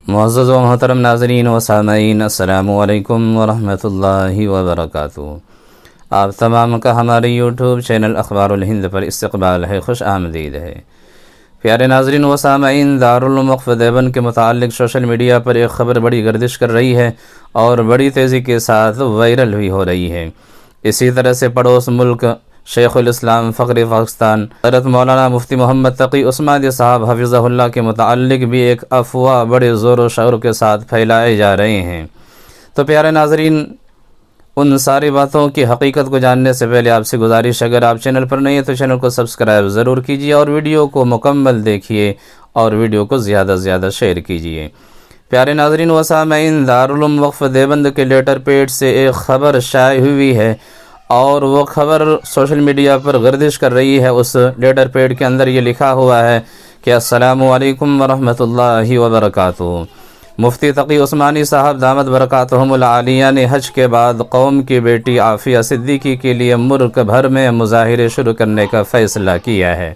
معزز و محترم ناظرین و سامعین، السلام علیکم ورحمۃ اللہ وبرکاتہ۔ آپ تمام کا ہمارے یوٹیوب چینل اخبار الہند پر استقبال ہے، خوش آمدید ہے۔ پیارے ناظرین و سامعین، دارالعلوم وقف دیوبند کے متعلق سوشل میڈیا پر ایک خبر بڑی گردش کر رہی ہے اور بڑی تیزی کے ساتھ وائرل بھی ہو رہی ہے۔ اسی طرح سے پڑوس ملک شیخ الاسلام فخر پاکستان حضرت مولانا مفتی محمد تقی عثمانی صاحب حفظہ اللہ کے متعلق بھی ایک افواہ بڑے زور و شور کے ساتھ پھیلائے جا رہے ہیں۔ تو پیارے ناظرین، ان ساری باتوں کی حقیقت کو جاننے سے پہلے آپ سے گزارش، اگر آپ چینل پر نہیں ہیں تو چینل کو سبسکرائب ضرور کیجیے اور ویڈیو کو مکمل دیکھیے اور ویڈیو کو زیادہ سے زیادہ شیئر کیجیے۔ پیارے ناظرین و سامعین، دارالعلوم وقف دیوبند کے لیٹر پیڈ سے ایک خبر شائع ہوئی ہے اور وہ خبر سوشل میڈیا پر گردش کر رہی ہے۔ اس لیٹر پیڈ کے اندر یہ لکھا ہوا ہے کہ السلام علیکم ورحمۃ اللہ وبرکاتہ۔ مفتی تقی عثمانی صاحب دامت برکاتہم العالیہ نے حج کے بعد قوم کی بیٹی عافیہ صدیقی کے لیے ملک بھر میں مظاہرے شروع کرنے کا فیصلہ کیا ہے۔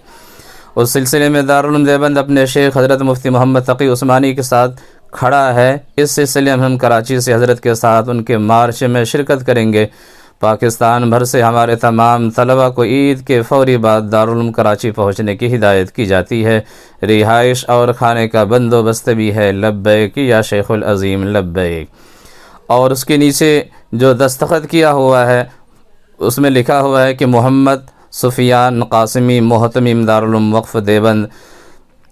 اس سلسلے میں دارالعلوم دیوبند اپنے شیخ حضرت مفتی محمد تقی عثمانی کے ساتھ کھڑا ہے۔ اس سلسلے میں ہم کراچی سے حضرت کے ساتھ ان کے مارچ میں شرکت کریں گے۔ پاکستان بھر سے ہمارے تمام طلباء کو عید کے فوری بعد دارالعلوم کراچی پہنچنے کی ہدایت کی جاتی ہے۔ رہائش اور کھانے کا بندوبست بھی ہے۔ لبیک یا شیخ العظیم لبیک۔ اور اس کے نیچے جو دستخط کیا ہوا ہے اس میں لکھا ہوا ہے کہ محمد سفیان قاسمی، محتمم دارالعلوم وقف دیوبند،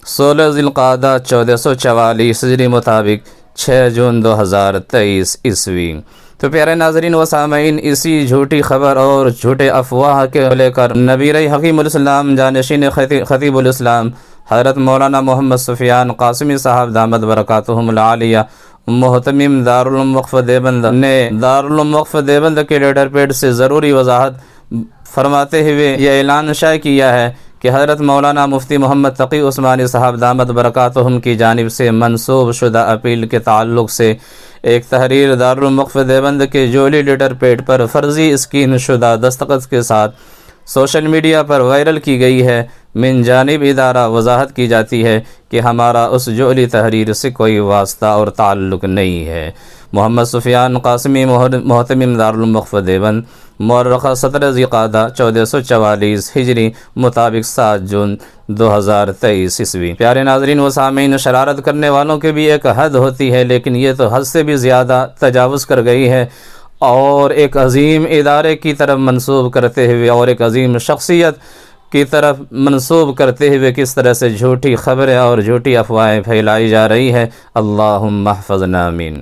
16 ذی القعدہ 1444 ہجری مطابق 6 جون 2023 عیسوی۔ تو پیارے ناظرین و سامعین، اسی جھوٹی خبر اور جھوٹے افواہ کے لے کر نبیر حکیم الاسلام جانشین خطیب الاسلام حضرت مولانا محمد سفیان قاسمی صاحب دامت برکاتہم العالیہ محتمم دارالعلوم وقف دیوبند نے دارالعلوم وقف دیوبند کے لیٹر پیڈ سے ضروری وضاحت فرماتے ہوئے یہ اعلان شائع کیا ہے کہ حضرت مولانا مفتی محمد تقی عثمانی صاحب دامت برکاتہم کی جانب سے منسوب شدہ اپیل کے تعلق سے ایک تحریر دارالعلوم وقف دیوبند کے جعلی لیٹر پیڈ پر فرضی اسکین شدہ دستخط کے ساتھ سوشل میڈیا پر وائرل کی گئی ہے۔ من جانب ادارہ وضاحت کی جاتی ہے کہ ہمارا اس جعلی تحریر سے کوئی واسطہ اور تعلق نہیں ہے۔ محمد سفیان قاسمی، محتمم دارالعلوم وقف دیوبند، مورخہ 17 ذی القعدہ 1444 ہجری مطابق 7 جون 2023 عیسوی۔ پیارے ناظرین و سامعین، شرارت کرنے والوں کی بھی ایک حد ہوتی ہے، لیکن یہ تو حد سے بھی زیادہ تجاوز کر گئی ہے اور ایک عظیم ادارے کی طرف منسوب کرتے ہوئے اور ایک عظیم شخصیت کی طرف منسوب کرتے ہوئے کس طرح سے جھوٹی خبریں اور جھوٹی افواہیں پھیلائی جا رہی ہے۔ اللہم احفظنا آمین۔